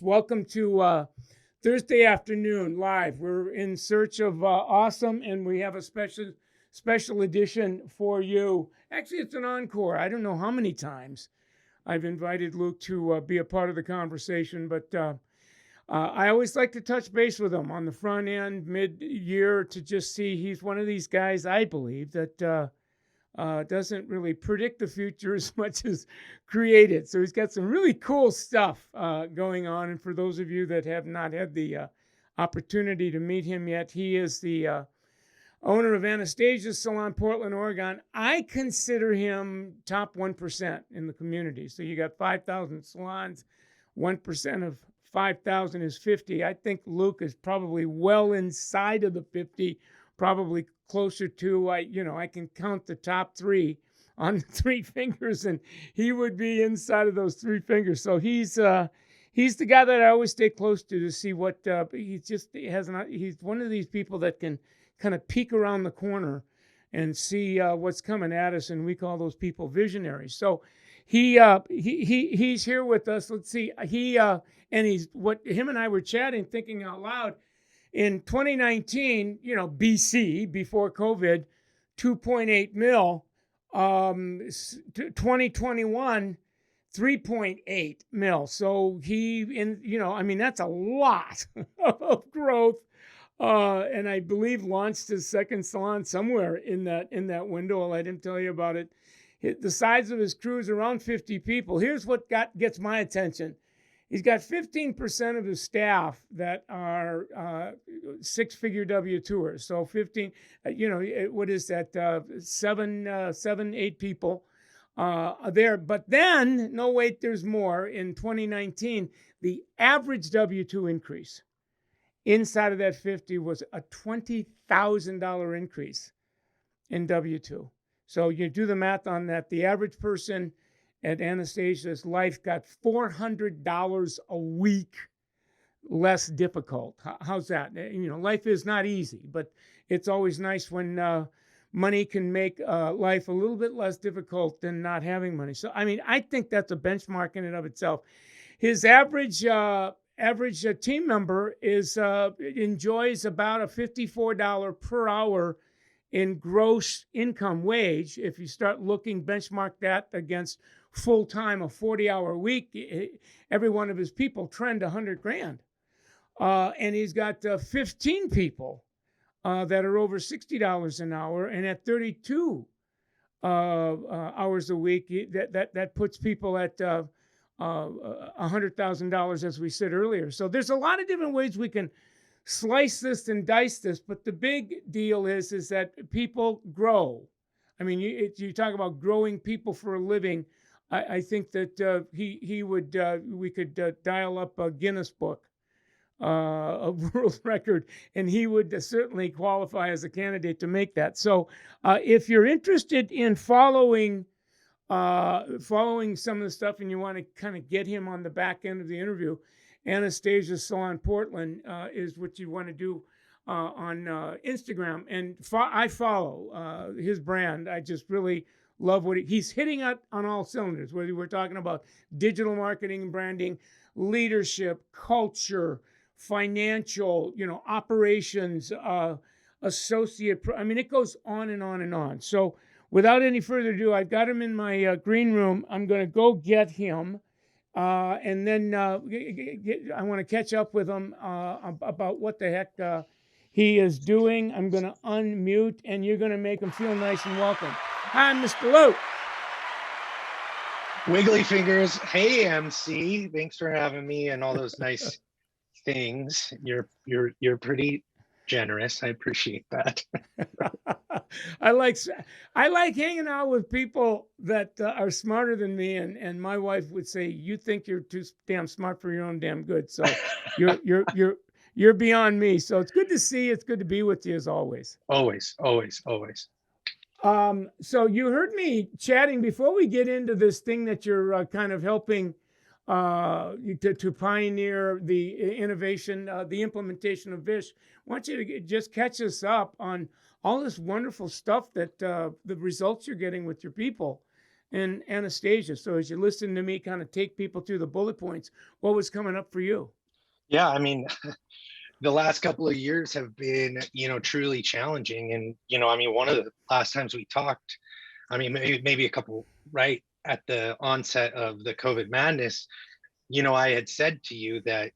Welcome to Thursday afternoon live. We're in search of awesome, and we have a special edition for you. Actually, it's an encore. I don't know how many times I've invited Luke to be a part of the conversation, but I always like to touch base with him on the front end, mid-year, to just see. He's one of these guys, I believe, that doesn't really predict the future as much as create it. So he's got some really cool stuff going on. And for those of you that have not had the opportunity to meet him yet, he is the owner of Annastasia Salon, Portland, Oregon. I consider him top 1% in the community. So you got 5,000 salons, 1% of 5,000 is 50. I think Luke is probably well inside of the 50, probably closer to, I can count the top three on 3 fingers, and he would be inside of those 3 fingers. So he's the guy that I always stay close to see what he's one of these people that can kind of peek around the corner and see what's coming at us, and we call those people visionaries. So he's here with us. Let's see, him and I were chatting, thinking out loud. In 2019, BC, before COVID, 2.8 mil. 2021, 3.8 mil. So that's a lot of growth. And I believe launched his second salon somewhere in that window. I'll let him tell you about it. The size of his crew is around 50 people. Here's what gets my attention. He's got 15% of his staff that are 6-figure W-2ers. So 15, what is that? 7, 8 people there. But then, no, wait, there's more. In 2019, the average W-2 increase inside of that 50 was a $20,000 increase in W-2. So you do the math on that. The average person at Annastasia's life got $400 a week less difficult. How's that? Life is not easy, but it's always nice when money can make life a little bit less difficult than not having money. So, I think that's a benchmark in and of itself. His average team member enjoys about a $54 per hour in gross income wage. If you start looking, benchmark that against full-time, a 40-hour week, every one of his people trend 100 grand. And he's got 15 people that are over $60 an hour, and at 32 hours a week, that puts people at $100,000, as we said earlier. So there's a lot of different ways we can slice this and dice this, but the big deal is that people grow. You talk about growing people for a living. I think that we could dial up a Guinness Book, a world record, and he would certainly qualify as a candidate to make that. So if you're interested in following some of the stuff and you want to kind of get him on the back end of the interview, Annastasia Salon Portland is what you want to do on Instagram. And I follow his brand. I just really love what he's hitting on all cylinders, whether we're talking about digital marketing and branding, leadership, culture, financial, operations, associate. It goes on and on and on. So without any further ado, I've got him in my green room. I'm going to go get him. And then I want to catch up with him about what the heck he is doing. I'm going to unmute, and you're going to make him feel nice and welcome. Hi, Mr. Luke. Wiggly fingers. Hey, MC. Thanks for having me and all those nice things. You're pretty generous. I appreciate that. I like hanging out with people that are smarter than me, and my wife would say, "You think you're too damn smart for your own damn good." So you're beyond me. So it's good to see you. It's good to be with you as always. Always. So you heard me chatting before we get into this thing that you're kind of helping to pioneer the innovation, the implementation of VISH. I want you to just catch us up on all this wonderful stuff that the results you're getting with your people. and Anastasia. So as you listen to me kind of take people through the bullet points, what was coming up for you? Yeah, I mean, the last couple of years have been, truly challenging. And, I mean, one of the last times we talked, I mean, maybe a couple right at the onset of the COVID madness, I had said to you that,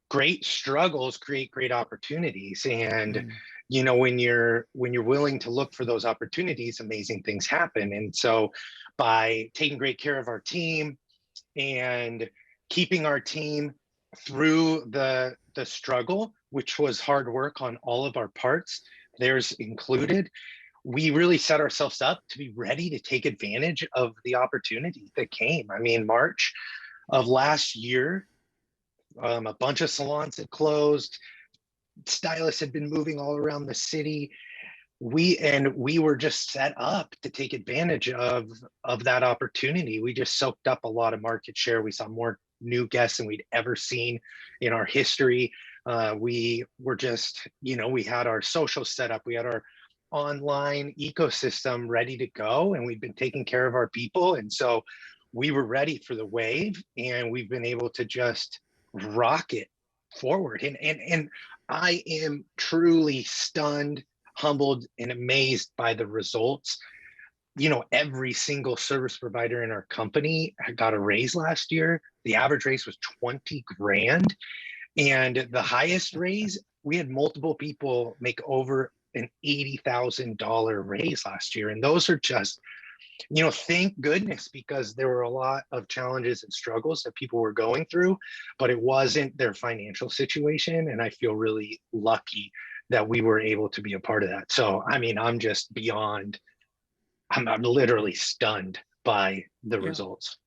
great struggles create great opportunities. And, Mm, when you're willing to look for those opportunities, amazing things happen. And so by taking great care of our team and keeping our team through the struggle, which was hard work on all of our parts, theirs included, we really set ourselves up to be ready to take advantage of the opportunity that came. I mean, March of last year, a bunch of salons had closed, stylists had been moving all around the city. We were just set up to take advantage of that opportunity. We just soaked up a lot of market share. We saw more new guests than we'd ever seen in our history. We were just, we had our social set up, we had our online ecosystem ready to go, and we've been taking care of our people. And so we were ready for the wave, and we've been able to just rocket forward. And I am truly stunned, humbled, and amazed by the results. Every single service provider in our company got a raise last year. The average raise was 20 grand. And the highest raise, we had multiple people make over an $80,000 raise last year. And those are just, thank goodness, because there were a lot of challenges and struggles that people were going through, but it wasn't their financial situation. And I feel really lucky that we were able to be a part of that. So, I mean, I'm just beyond, I'm literally stunned by the yeah. results.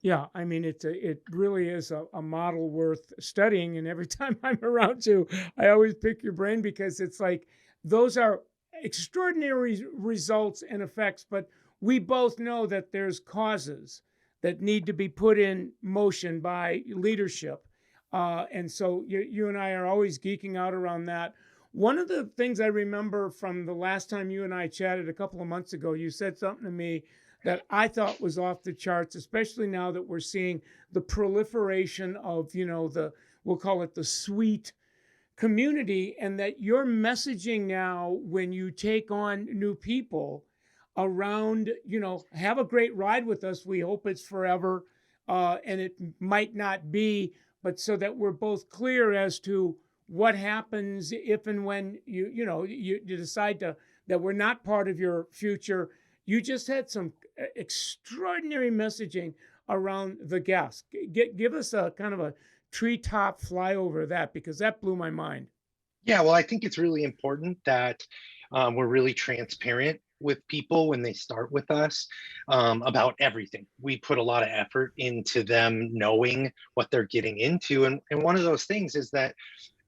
Yeah, I mean, it really is a model worth studying. And every time I'm around you, I always pick your brain because it's like those are extraordinary results and effects. But we both know that there's causes that need to be put in motion by leadership. And so you and I are always geeking out around that. One of the things I remember from the last time you and I chatted a couple of months ago, you said something to me that I thought was off the charts, especially now that we're seeing the proliferation of, we'll call it the suite community, and that your messaging now, when you take on new people around, have a great ride with us. We hope it's forever, and it might not be, but so that we're both clear as to what happens if and when you decide that we're not part of your future. You just had some extraordinary messaging around the guests. Give us a kind of a treetop flyover of that, because that blew my mind. Yeah, well, I think it's really important that we're really transparent with people when they start with us about everything. We put a lot of effort into them knowing what they're getting into. And one of those things is that,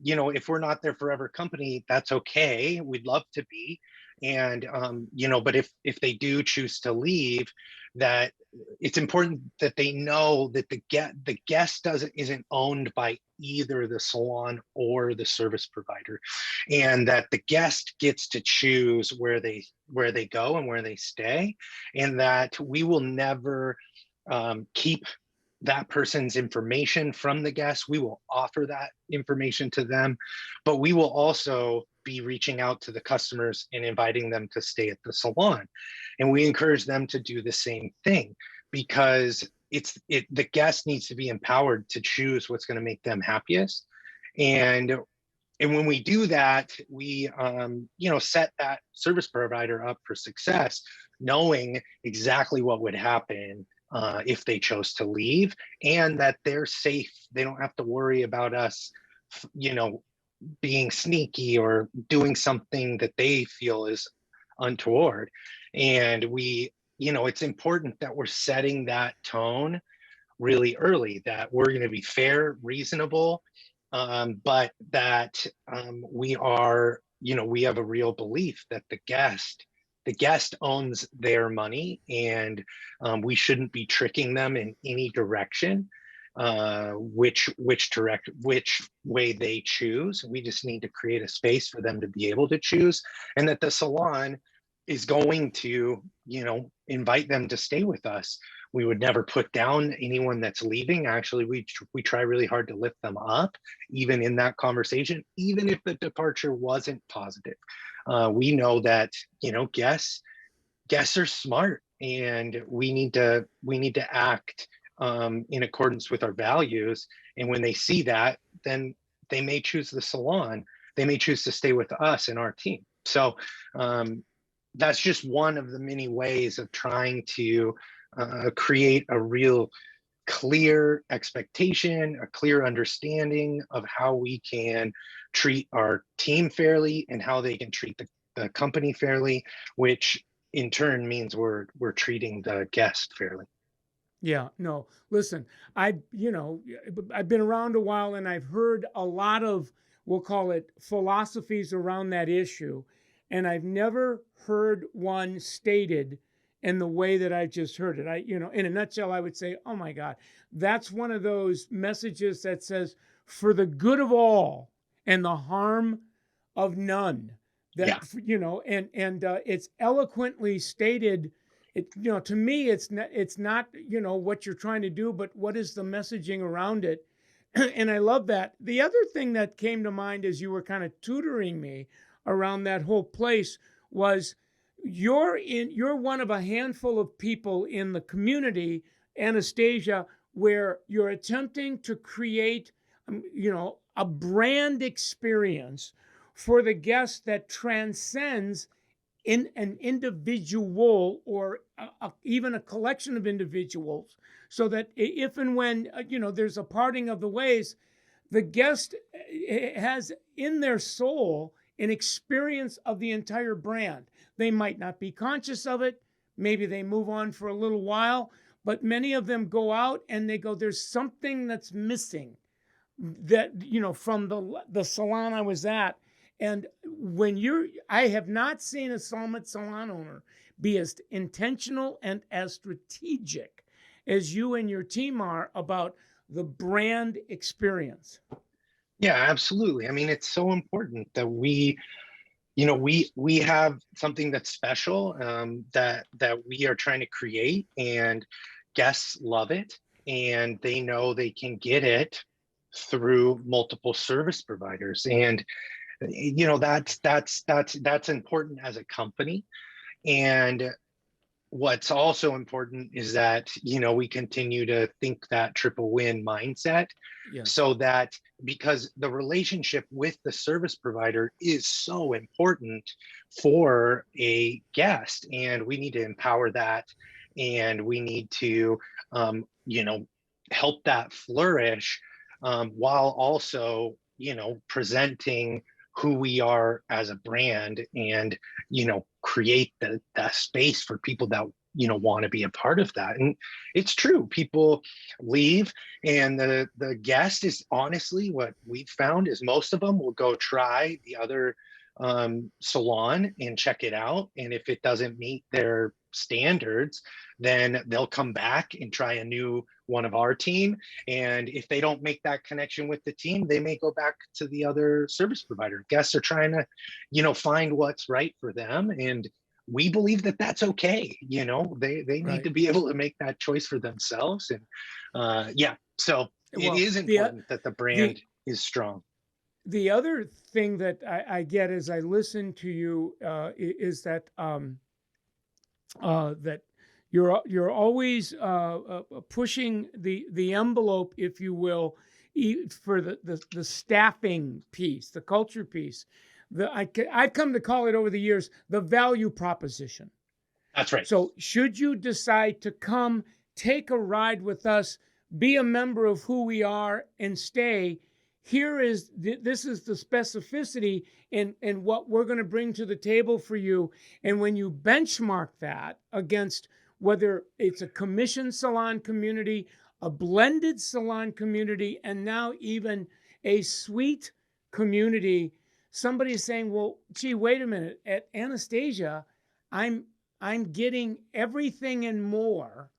if we're not their forever company, that's okay. We'd love to be. And, but if they do choose to leave, that it's important that they know that the guest isn't owned by either the salon or the service provider, and that the guest gets to choose where they go and where they stay, and that we will never keep that person's information from the guests. We will offer that information to them, but we will also be reaching out to the customers and inviting them to stay at the salon. And we encourage them to do the same thing, because the guest needs to be empowered to choose what's going to make them happiest. And when we do that, we set that service provider up for success, knowing exactly what would happen if they chose to leave, and that they're safe. They don't have to worry about us, you know, being sneaky or doing something that they feel is untoward. And it's important that we're setting that tone really early, that we're going to be fair, reasonable, but that we have a real belief that the guest owns their money, and we shouldn't be tricking them in any direction, which way they choose. We just need to create a space for them to be able to choose, and that the salon is going to, invite them to stay with us. We would never put down anyone that's leaving. Actually, we try really hard to lift them up, even in that conversation, even if the departure wasn't positive. We know that, guests are smart, and we need to act in accordance with our values. And when they see that, then they may choose the salon. They may choose to stay with us and our team. So that's just one of the many ways of trying to create a real clear expectation, a clear understanding of how we can treat our team fairly and how they can treat the company fairly, which in turn means we're treating the guest fairly. Yeah, no. Listen, I've been around a while and I've heard a lot of, we'll call it philosophies around that issue, and I've never heard one stated in the way that I just heard it. In a nutshell, I would say, oh my God, that's one of those messages that says, for the good of all and the harm of none. Yeah. That, it's eloquently stated. To me, it's not what you're trying to do, but what is the messaging around it. And I love that. The other thing that came to mind as you were kind of tutoring me around that whole place was you're one of a handful of people in the community, Anastasia, where you're attempting to create a brand experience for the guest that transcends in an individual or even a collection of individuals, so that if and when there's a parting of the ways, the guest has in their soul an experience of the entire brand. They might not be conscious of it. Maybe they move on for a little while, but many of them go out and they go, there's something that's missing that, from the salon I was at. And I have not seen a Summit Salon owner be as intentional and as strategic as you and your team are about the brand experience. Yeah, absolutely. I mean, it's so important that we have something that's special, that we are trying to create, and guests love it, and they know they can get it through multiple service providers. And that's important as a company. And what's also important is that we continue to think that triple win mindset, Yes. so that, because the relationship with the service provider is so important for a guest, and we need to empower that, and we need to help that flourish, while also presenting who we are as a brand, and create that space for people that want to be a part of that. And it's true, people leave, and the guest is, honestly, what we've found is most of them will go try the other salon and check it out, and if it doesn't meet their standards, then they'll come back and try a new one of our team. And if they don't make that connection with the team, they may go back to the other service provider. Guests are trying to find what's right for them, and we believe that that's okay. They need Right. to be able to make that choice for themselves. And yeah, so it Well, is important that the brand the is strong. the other thing that I get as I listen to you is that that you're always pushing the envelope, if you will, for the staffing piece, the culture piece. I've come to call it over the years the value proposition. That's right. So should you decide to come, take a ride with us, be a member of who we are, and stay, this is the specificity in what we're going to bring to the table for you. And when you benchmark that against whether it's a commission salon community, a blended salon community, and now even a suite community, somebody is saying, well, gee, wait a minute, at Anastasia, I'm getting everything and more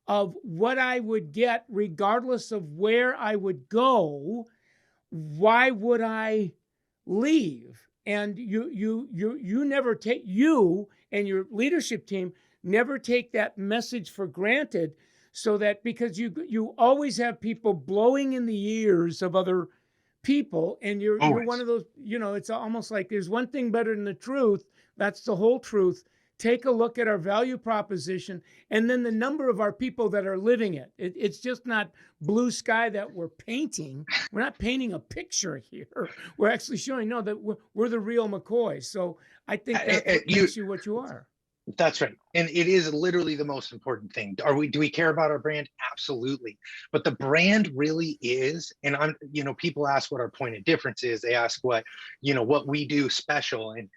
of what I would get regardless of where I would go. Why would I leave? and you never take, you and your leadership team never take that message for granted, so that because you always have people blowing in the ears of other people, and you're one Always. of those, it's almost like there's one thing better than the truth. That's the whole truth. Take a look at our value proposition, and then the number of our people that are living it. It's just not blue sky that we're painting. We're not painting a picture here. We're actually showing, no, that we're the real McCoys. So I think that's what makes you what you are. That's right. And it is literally the most important thing. Do we care about our brand? Absolutely. But the brand really is, and people ask what our point of difference is. They ask what we do special. And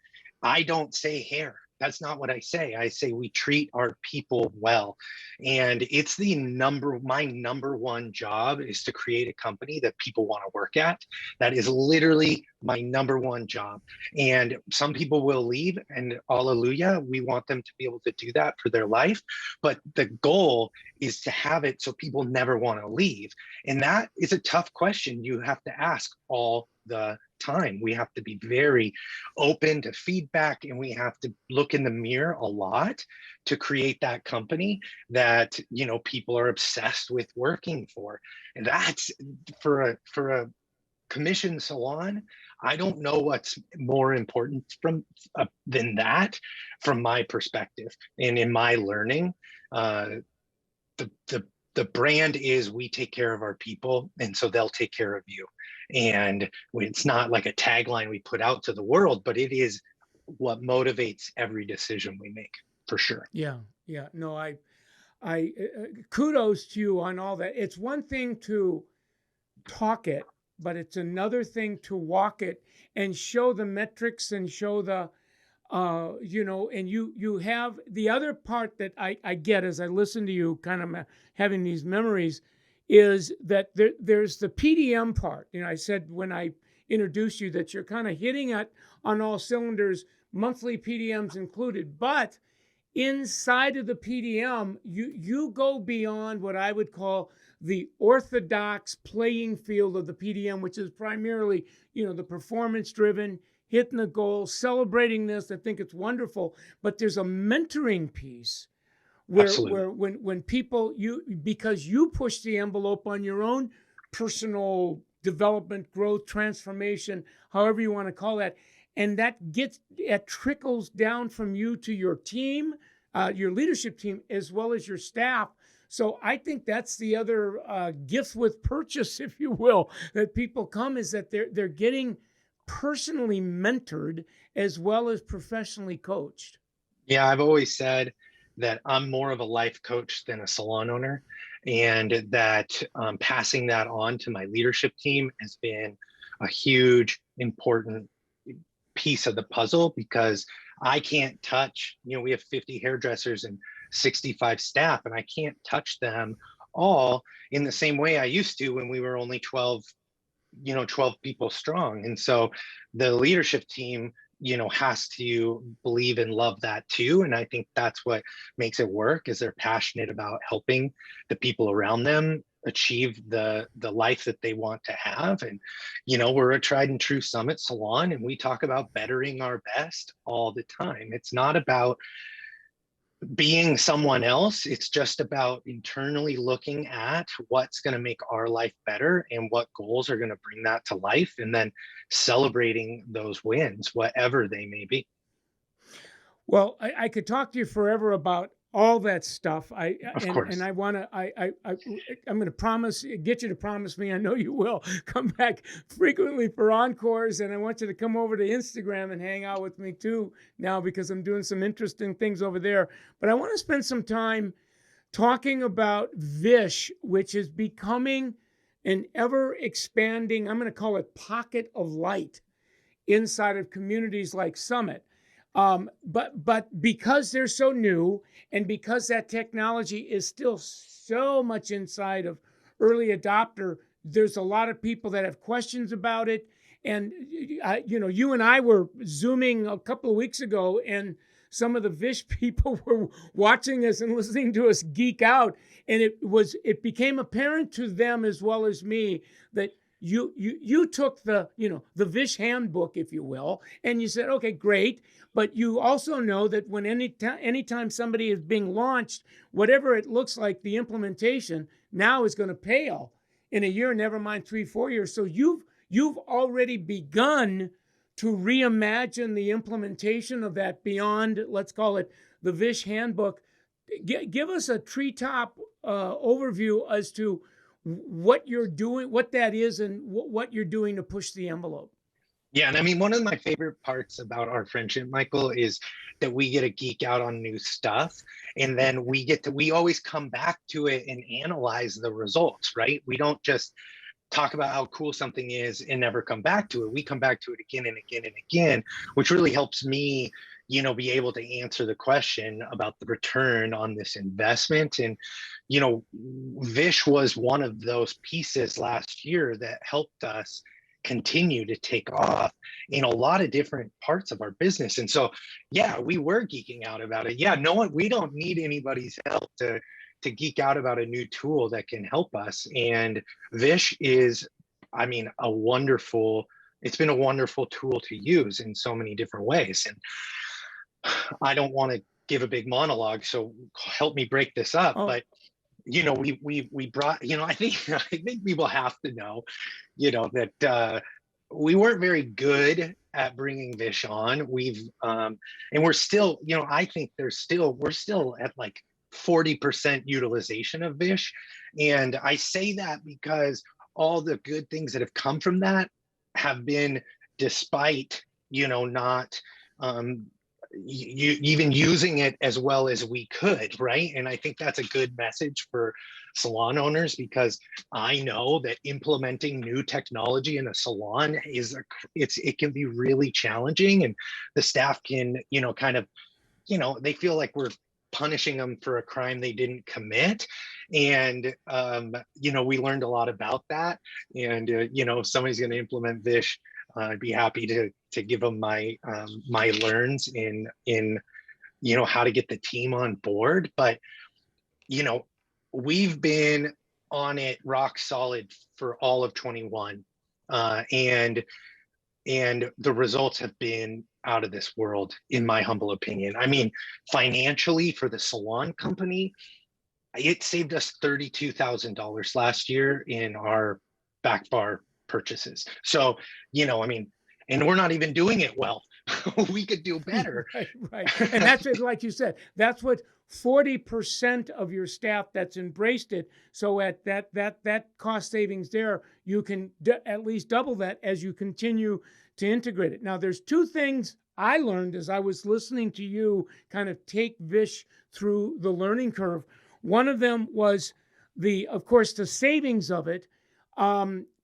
I don't say hair. That's not what I say. I say we treat our people well. And it's my number one job is to create a company that people want to work at. That is literally my number one job. And some people will leave, and hallelujah, we want them to be able to do that for their life. But the goal is to have it so people never want to leave. And that is a tough question you have to ask all the time. We have to be very open to feedback, and we have to look in the mirror a lot to create that company that people are obsessed with working for. And that's for a commissioned salon. I don't know what's more important than that from my perspective and in my learning. The brand is we take care of our people, and so they'll take care of you. And it's not like a tagline we put out to the world, but it is what motivates every decision we make, for sure. Yeah. No, I kudos to you on all that. It's one thing to talk it, but it's another thing to walk it and show the metrics and show the, and you have the other part that I get as I listen to you kind of having these memories is that there's the PDM part. I said when I introduced you that you're kind of hitting it on all cylinders, monthly PDMs included, but inside of the PDM, you go beyond what I would call the orthodox playing field of the PDM, which is primarily, the performance driven, hitting the goal, celebrating this. I think it's wonderful, but there's a mentoring piece where when people, because you push the envelope on your own personal development, growth, transformation, however you want to call that, and it trickles down from you to your team, your leadership team, as well as your staff. So I think that's the other gift with purchase, if you will, that people come, is that they're getting personally mentored as well as professionally coached. Yeah, I've always said that I'm more of a life coach than a salon owner, and that passing that on to my leadership team has been a huge, important piece of the puzzle, because I can't touch, we have 50 hairdressers and 65 staff, and I can't touch them all in the same way I used to when we were only 12 people strong. And so the leadership team, has to believe and love that too. And I think that's what makes it work, is they're passionate about helping the people around them achieve the life that they want to have. And, we're a tried and true Summit Salon, and we talk about bettering our best all the time. It's not about being someone else. It's just about internally looking at what's going to make our life better and what goals are going to bring that to life, and then celebrating those wins, whatever they may be. Well, I could talk to you forever about all that stuff. Of course. And I want to, I'm going to get you to promise me, I know you will, come back frequently for encores. And I want you to come over to Instagram and hang out with me too now, because I'm doing some interesting things over there. But I want to spend some time talking about Vish, which is becoming an ever expanding, I'm going to call it pocket of light inside of communities like Summit. But because they're so new, and because that technology is still so much inside of early adopter, there's a lot of people that have questions about it. And you and I were Zooming a couple of weeks ago, and some of the Vish people were watching us and listening to us geek out. And it became apparent to them as well as me that you took the, the Vish handbook, if you will, and you said, okay, great, but you also know that when anytime somebody is being launched, whatever it looks like, the implementation now is going to pale in a year, never mind 3-4 years. So you've already begun to reimagine the implementation of that beyond, let's call it, the Vish handbook. Give us a treetop overview as to what you're doing, what that is, and what you're doing to push the envelope. Yeah, and I mean, one of my favorite parts about our friendship, Michael, is that we get to geek out on new stuff, and then we always come back to it and analyze the results, right? We don't just talk about how cool something is and never come back to it. We come back to it again and again and again, which really helps me, be able to answer the question about the return on this investment. And, Vish was one of those pieces last year that helped us continue to take off in a lot of different parts of our business. And so, yeah, we were geeking out about it. Yeah, we don't need anybody's help to geek out about a new tool that can help us. And Vish is, I mean, it's been a wonderful tool to use in so many different ways. And I don't want to give a big monologue, so help me break this up. Oh. But we brought, I think people have to know, that we weren't very good at bringing Vish on. And we're still, I think we're still at like 40% utilization of Vish. And I say that because all the good things that have come from that have been despite, not even using it as well as we could, right? And I think that's a good message for salon owners, because I know that implementing new technology in a salon it can be really challenging, and the staff can, kind of, they feel like we're punishing them for a crime they didn't commit. And we learned a lot about that. And if somebody's going to implement Vish, I'd be happy to give them my learns in how to get the team on board. But we've been on it rock solid for all of 21, and the results have been out of this world, in my humble opinion. I mean, financially, for the salon company, it saved us $32,000 last year in our back bar purchases. So, I mean, and we're not even doing it well. We could do better. Right. And that's it, like you said, that's what 40% of your staff that's embraced it. So at that cost savings there, you can at least double that as you continue to integrate it. Now, there's two things I learned as I was listening to you kind of take Vish through the learning curve. One of them was of course, the savings of it.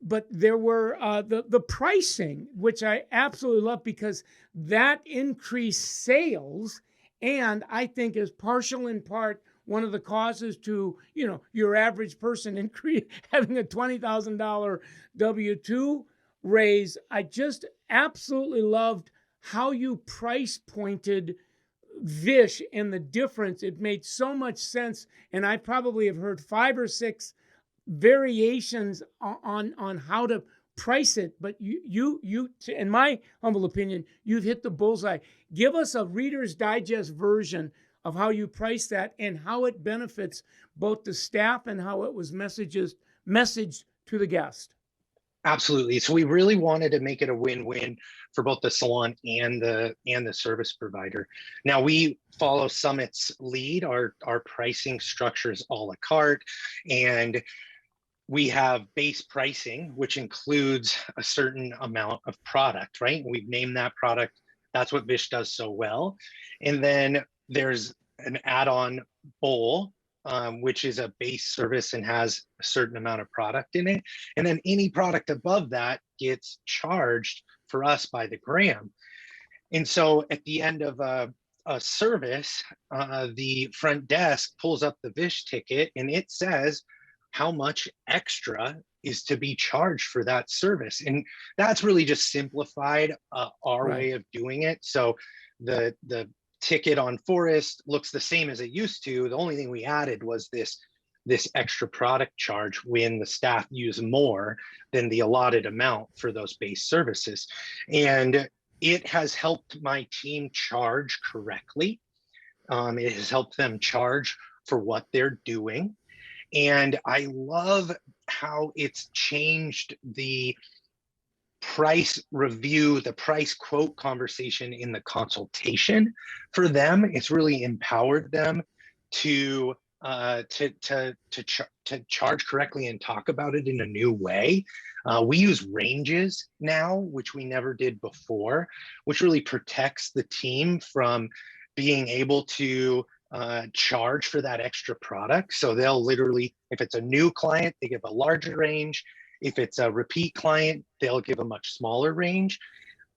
But there were the pricing, which I absolutely love, because that increased sales, and I think is partial in part one of the causes to, your average person having a $20,000 W-2 raise. I just absolutely loved how you price pointed Vish and the difference. It made so much sense, and I probably have heard 5 or 6 variations on how to price it, but you in my humble opinion, you've hit the bullseye. Give us a Reader's Digest version of how you price that and how it benefits both the staff and how it was messaged to the guest. Absolutely. So we really wanted to make it a win-win for both the salon and the service provider. Now, we follow Summit's lead. Our pricing structure is a la carte, and we have base pricing, which includes a certain amount of product, right? We've named that product. That's what Vish does so well. And then there's an add-on bowl, which is a base service and has a certain amount of product in it. And then any product above that gets charged for us by the gram. And so at the end of a service, the front desk pulls up the Vish ticket and it says how much extra is to be charged for that service. And that's really just simplified our way of doing it. So the ticket on Forest looks the same as it used to. The only thing we added was this this extra product charge when the staff use more than the allotted amount for those base services. And it has helped my team charge correctly. It has helped them charge for what they're doing. And I love how it's changed the price review, the price quote conversation in the consultation for them. It's really empowered them to charge correctly and talk about it in a new way. We use ranges now, which we never did before, which really protects the team from being able to charge for that extra product. So they'll literally, if it's a new client, they give a larger range. If it's a repeat client, they'll give a much smaller range.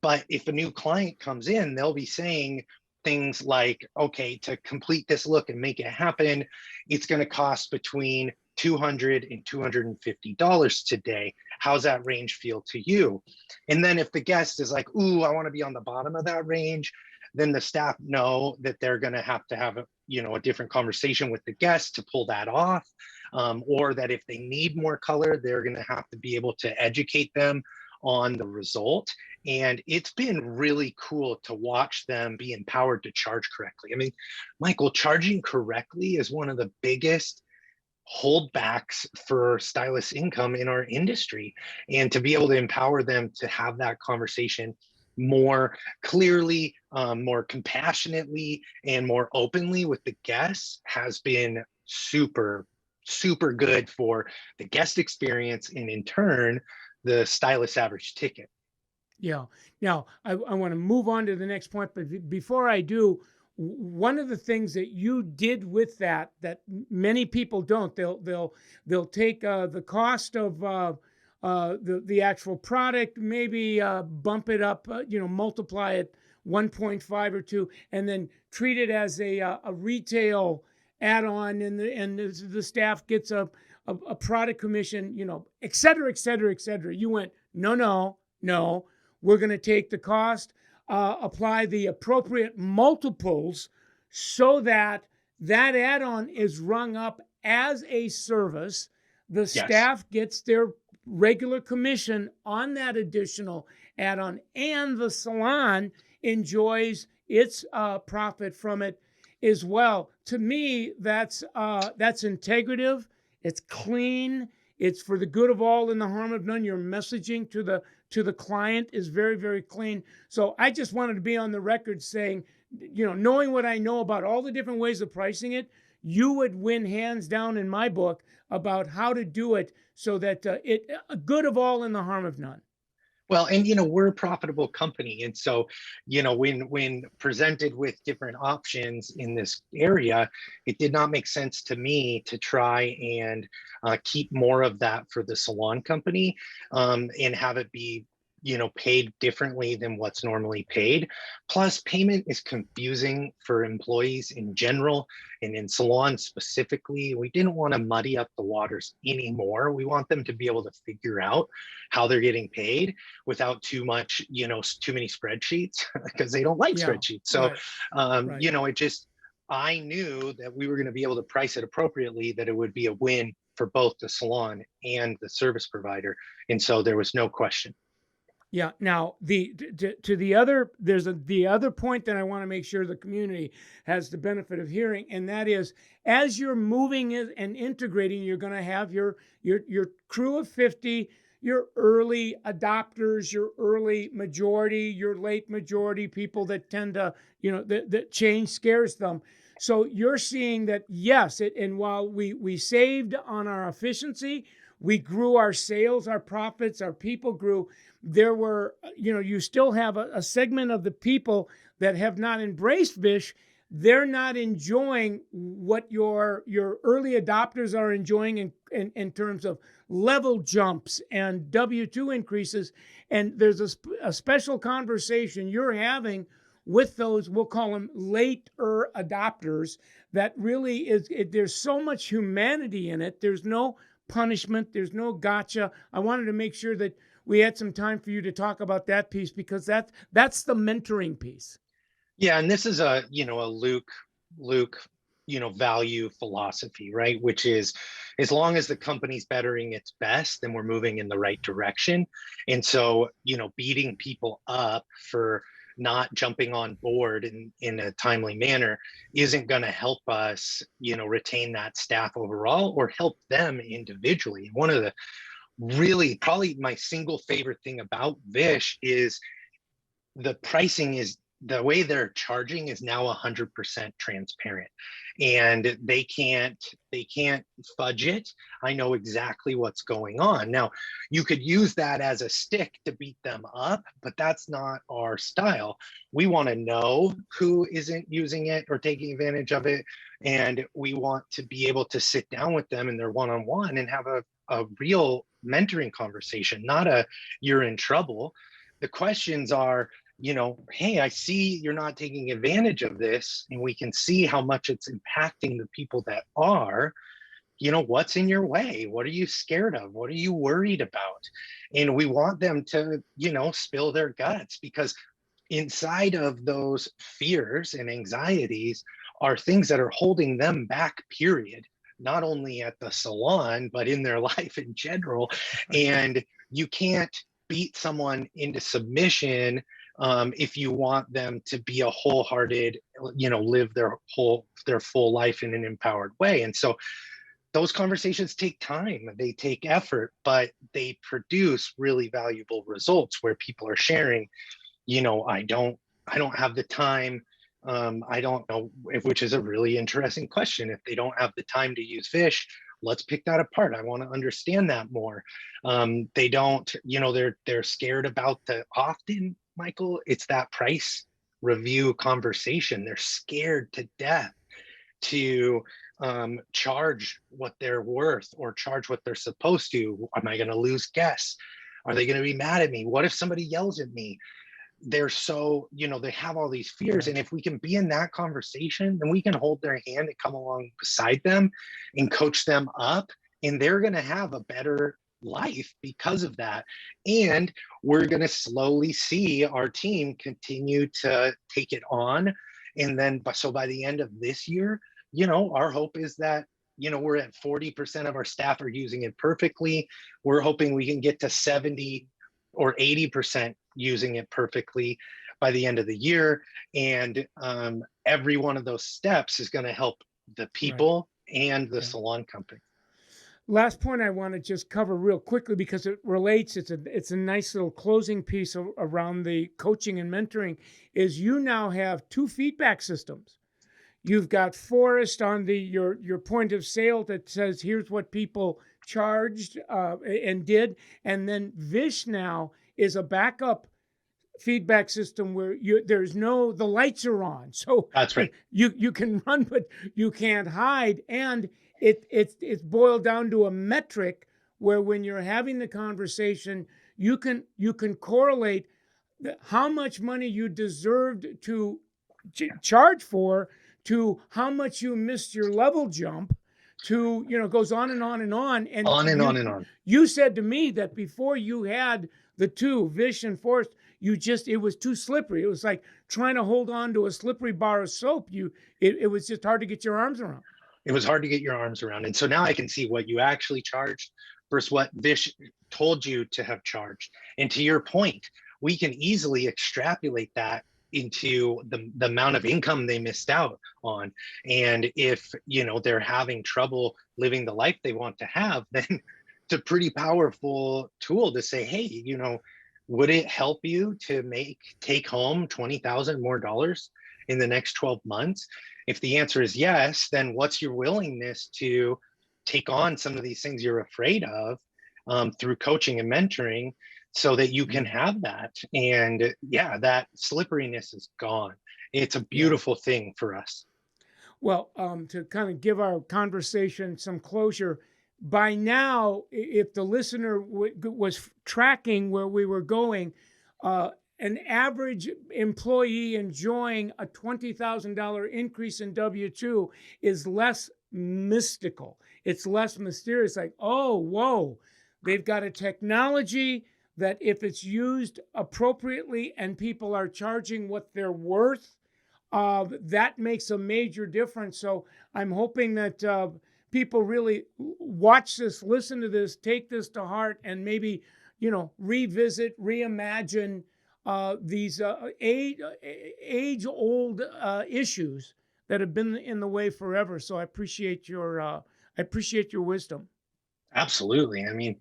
But if a new client comes in, they'll be saying things like, okay, to complete this look and make it happen, it's going to cost between $200 and $250 today. How's that range feel to you? And then if the guest is like, ooh, I want to be on the bottom of that range, then the staff know that they're going to have a different conversation with the guest to pull that off. Or that if they need more color, they're going to have to be able to educate them on the result. And it's been really cool to watch them be empowered to charge correctly. I mean, Michael, charging correctly is one of the biggest holdbacks for stylist income in our industry. And to be able to empower them to have that conversation more clearly, more compassionately, and more openly with the guests has been super good for the guest experience, and in turn the stylist average ticket. Yeah. Now, I want to move on to the next point, but before I do, one of the things that you did with that many people don't, they'll take the cost of the actual product, maybe bump it up, multiply it 1.5 or 2, and then treat it as a retail add-on, and the staff gets a product commission, et cetera, et cetera, et cetera. You went, no. We're going to take the cost, apply the appropriate multiples so that add-on is rung up as a service. The staff gets their regular commission on that additional add-on, and the salon enjoys its profit from it as well. To me, that's integrative. It's clean. It's for the good of all and the harm of none. Your messaging to the client is very, very clean. So I just wanted to be on the record saying, knowing what I know about all the different ways of pricing it, you would win hands down in my book about how to do it so that it good of all and the harm of none. Well, and we're a profitable company, and so when presented with different options in this area, it did not make sense to me to try and keep more of that for the salon company, and have it be paid differently than what's normally paid. Plus, payment is confusing for employees in general, and in salons specifically. We didn't want to muddy up the waters anymore. We want them to be able to figure out how they're getting paid without too many spreadsheets, because they don't like spreadsheets. So, I knew that we were going to be able to price it appropriately, that it would be a win for both the salon and the service provider. And so there was no question. Yeah. Now, the other point that I want to make sure the community has the benefit of hearing, and that is, as you're moving and integrating, you're going to have your crew of 50, your early adopters, your early majority, your late majority, people that tend to, that change scares them. So you're seeing that, yes, and while we saved on our efficiency, we grew our sales, our profits, our people grew. There were, you still have a segment of the people that have not embraced VISH. They're not enjoying what your early adopters are enjoying in terms of level jumps and W-2 increases. And there's a special conversation you're having with those, we'll call them later adopters, that really there's so much humanity in it. There's no punishment. There's no gotcha. I wanted to make sure that we had some time for you to talk about that piece, because that's the mentoring piece. Yeah, and this is a Luke value philosophy, right? Which is, as long as the company's bettering its best, then we're moving in the right direction. And so, beating people up for not jumping on board in a timely manner isn't going to help us, retain that staff overall or help them individually. One of the really, probably my single favorite thing about Vish is the pricing is, the way they're charging is now 100% transparent, and they can't fudge it. I know exactly what's going on. Now, you could use that as a stick to beat them up, but that's not our style. We want to know who isn't using it or taking advantage of it, and we want to be able to sit down with them in their one-on-one and have a real mentoring conversation, not a "you're in trouble." The questions are, hey, I see you're not taking advantage of this, and we can see how much it's impacting the people that are. What's in your way? What are you scared of? What are you worried about? And we want them to, spill their guts, because inside of those fears and anxieties are things that are holding them back, period. Not only at the salon, but in their life in general. And you can't beat someone into submission if you want them to be a wholehearted, live their full life in an empowered way. And so those conversations take time, they take effort, but they produce really valuable results where people are sharing, I don't have the time. I don't know which is a really interesting question. If they don't have the time to use Vish, let's pick that apart. I want to understand that more. They don't, they're scared about often, Michael, it's that price review conversation. They're scared to death to charge what they're worth or charge what they're supposed to. Am I going to lose guests? Are they going to be mad at me? What if somebody yells at me? They're so, they have all these fears. And if we can be in that conversation, then we can hold their hand and come along beside them and coach them up, and they're going to have a better life because of that. And we're going to slowly see our team continue to take it on. And then, so by the end of this year, our hope is that, we're at 40% of our staff are using it perfectly. We're hoping we can get to 70 or 80% using it perfectly by the end of the year. And every one of those steps is going to help the people and the salon company. Last point I want to just cover real quickly, because it relates. It's a nice little closing piece around the coaching and mentoring. Is you now have 2 feedback systems. You've got Forrest on your point of sale that says here's what people charged and did, and then Vish now is a backup feedback system where the lights are on, so that's right. You can run, but you can't hide, and it's boiled down to a metric where when you're having the conversation, you can correlate how much money you deserved to charge for to how much you missed your level jump, to goes on and on and on and on. You said to me that before you had the 2, Vish and Forrest, it was too slippery. It was like trying to hold on to a slippery bar of soap. It was just hard to get your arms around. It was hard to get your arms around. And so now I can see what you actually charged versus what Vish told you to have charged. And to your point, we can easily extrapolate that into the amount of income they missed out on. And if, they're having trouble living the life they want to have, then it's a pretty powerful tool to say, hey, would it help you to take home $20,000 more in the next 12 months? If the answer is yes, then what's your willingness to take on some of these things you're afraid of through coaching and mentoring, so that you can have that? And that slipperiness is gone. It's a beautiful thing for us. Well, to kind of give our conversation some closure, by now, if the listener was tracking where we were going, an average employee enjoying a $20,000 increase in W-2 is less mystical. It's less mysterious. Like, oh, whoa, they've got a technology that if it's used appropriately and people are charging what they're worth, that makes a major difference. So I'm hoping that people really watch this, listen to this, take this to heart, and maybe, revisit, reimagine these age-old issues that have been in the way forever. So I appreciate your wisdom. Absolutely. I mean,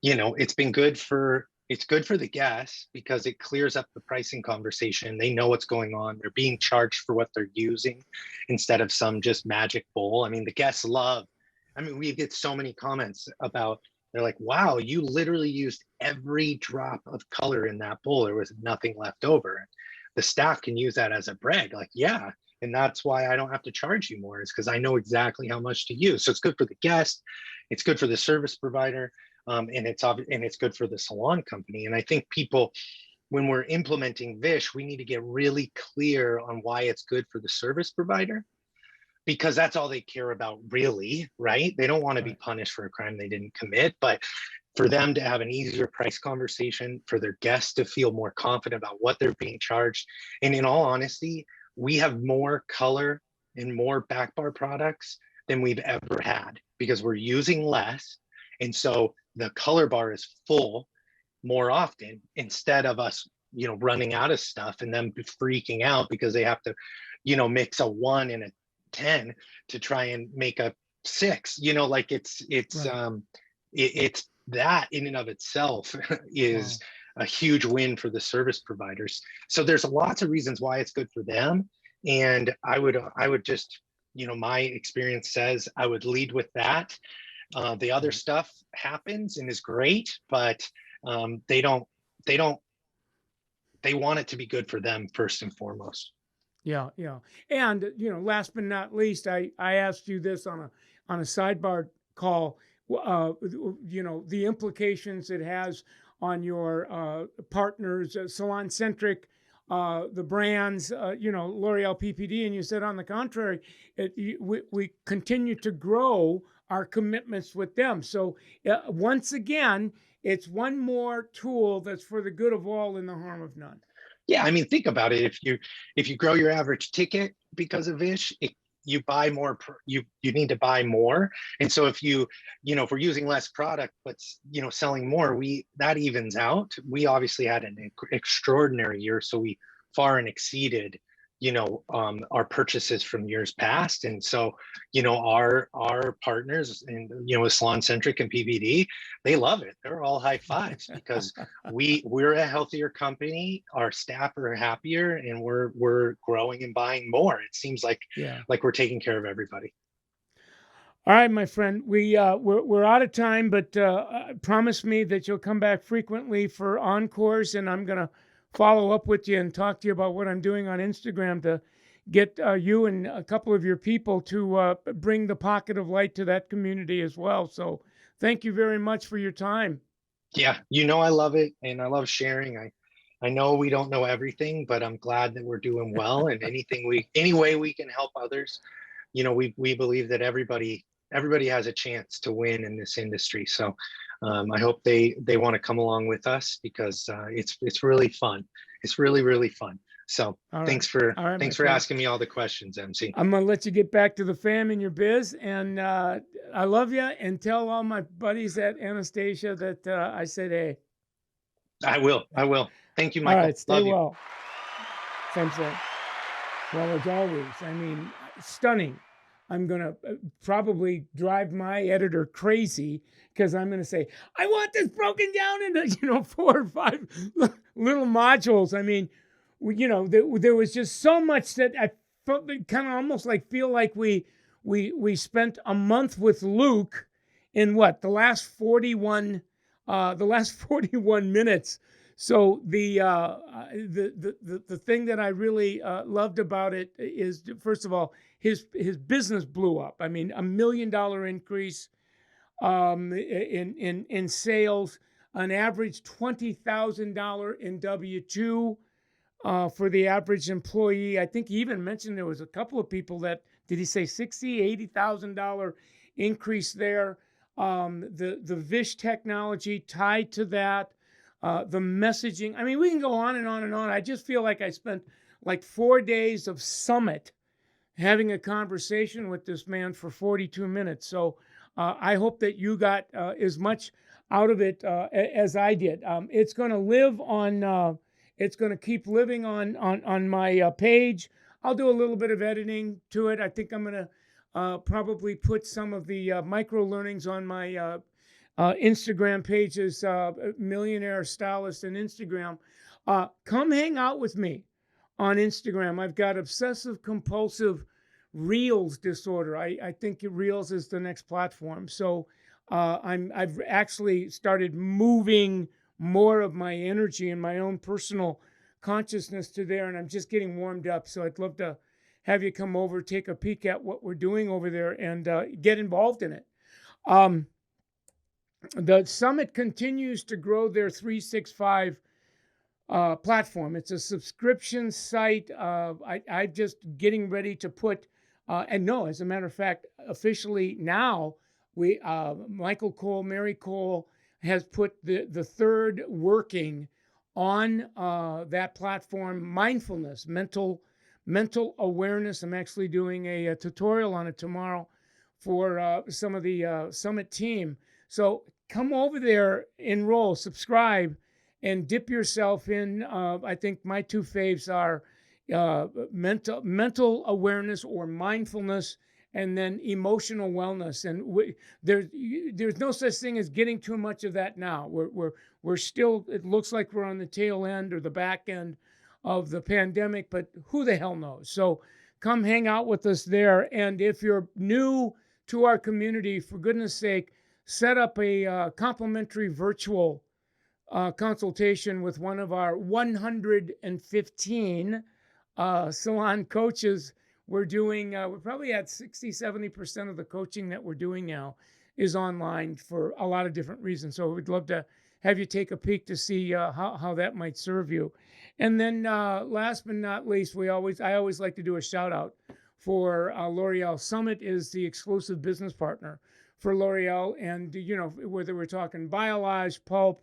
it's good for the guests because it clears up the pricing conversation. They know what's going on. They're being charged for what they're using instead of some just magic bowl. I mean, the guests love. I mean, we get so many comments about, they're like, wow, you literally used every drop of color in that bowl. There was nothing left over. The staff can use that as a brag. Like, yeah. And that's why I don't have to charge you more, is because I know exactly how much to use. So it's good for the guest, it's good for the service provider, and it's good for the salon company. And I think people, when we're implementing Vish, we need to get really clear on why it's good for the service provider, because that's all they care about, really, right? They don't want to be punished for a crime they didn't commit, but for them to have an easier price conversation, for their guests to feel more confident about what they're being charged. And in all honesty, we have more color and more back bar products than we've ever had because we're using less. And so the color bar is full more often, instead of us, running out of stuff and them freaking out because they have to, mix a 1 and a 10 to try and make a 6. Like it's that in and of itself is a huge win for the service providers. So there's lots of reasons why it's good for them. And I would just, my experience says I would lead with that. The other stuff happens and is great, but they want it to be good for them first and foremost. Yeah, yeah. And last but not least, I asked you this on a sidebar call. The implications it has on your partners, Salon Centric, the brands, L'Oreal, PPD, and you said on the contrary, we continue to grow our commitments with them. So once again, it's one more tool that's for the good of all and the harm of none. Yeah, I mean, think about it. If you grow your average ticket because of Vish, you buy more. You need to buy more, and so if if we're using less product but selling more, that evens out. We obviously had an extraordinary year, so we far and exceeded our purchases from years past. And so our partners and with Salon Centric and PVD, they love it. They're all high fives because we're a healthier company, our staff are happier, and we're growing and buying more. It seems like we're taking care of everybody. All right, my friend, we're out of time, but promise me that you'll come back frequently for encores, and I'm gonna follow up with you and talk to you about what I'm doing on Instagram to get you and a couple of your people to bring the pocket of light to that community as well. So thank you very much for your time. Yeah, I love it, and I love sharing. I know we don't know everything, but I'm glad that we're doing well, and any way we can help others, we believe that everybody has a chance to win in this industry. So I hope they want to come along with us, because it's really fun. It's really, really fun. So thanks for asking me all the questions, MC. I'm gonna let you get back to the fam in your biz, and I love you. And tell all my buddies at Annastasia that I said hey. I will. Thank you, Michael. All right, stay love well. Same thing. Well, as always, I mean, stunning. I'm going to probably drive my editor crazy, because I'm going to say, I want this broken down into, 4 or 5 little modules. I mean, there was just so much that I felt kind of almost feel like we spent a month with Luke in the last 41 minutes. So the thing that I really loved about it is, first of all, his business blew up. I mean, $1 million increase in sales, an average $20,000 in W-2 for the average employee. I think he even mentioned there was a couple of people that, did he say $60,000, $80,000 increase there? The Vish technology tied to that. The messaging. I mean, we can go on and on and on. I just feel like I spent like 4 days of Summit having a conversation with this man for 42 minutes. So I hope that you got as much out of it as I did. It's going to live on. It's going to keep living on my page. I'll do a little bit of editing to it. I think I'm going to probably put some of the micro learnings on my Instagram pages, Millionaire Stylist and Instagram. Come hang out with me on Instagram. I've got obsessive compulsive Reels disorder. I think Reels is the next platform. So I've actually started moving more of my energy and my own personal consciousness to there, and I'm just getting warmed up. So I'd love to have you come over, take a peek at what we're doing over there, and get involved in it. The Summit continues to grow their 365 platform. It's a subscription site. I'm just getting ready to put, and no, as a matter of fact, officially now, Michael Cole, Mary Cole has put the third working on that platform, mindfulness, mental awareness. I'm actually doing a tutorial on it tomorrow for some of the Summit team. So come over there, enroll, subscribe, and dip yourself in. I think my two faves are mental awareness or mindfulness, and then emotional wellness. And there's no such thing as getting too much of that now. We're still, it looks like we're on the tail end or the back end of the pandemic, but who the hell knows? So come hang out with us there. And if you're new to our community, for goodness sake, set up a complimentary virtual consultation with one of our 115 salon coaches. We're probably at 60-70% of the coaching that we're doing now is online for a lot of different reasons. So we'd love to have you take a peek to see how that might serve you. And then last but not least, I always like to do a shout out for L'Oreal. Summit is the exclusive business partner for L'Oreal. And, whether we're talking Biolage, Pulp,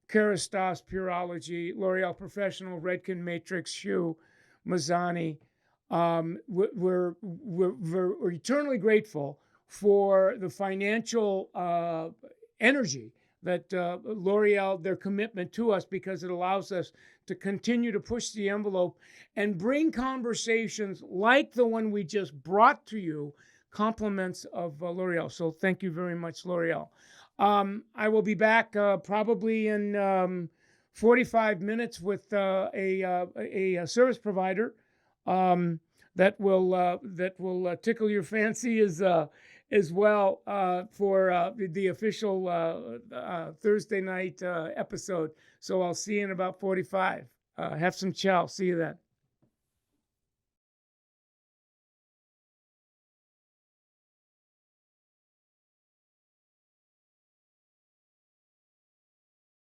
Kerastase, Pureology, L'Oreal Professional, Redken Matrix, Shoe, Mazzani. We're eternally grateful for the financial energy that L'Oreal, their commitment to us, because it allows us to continue to push the envelope and bring conversations like the one we just brought to you, compliments of L'Oreal. So thank you very much, L'Oreal. I will be back probably in 45 minutes with a service provider that will tickle your fancy as well for the official Thursday night episode. So I'll see you in about 45. Have some chow. See you then.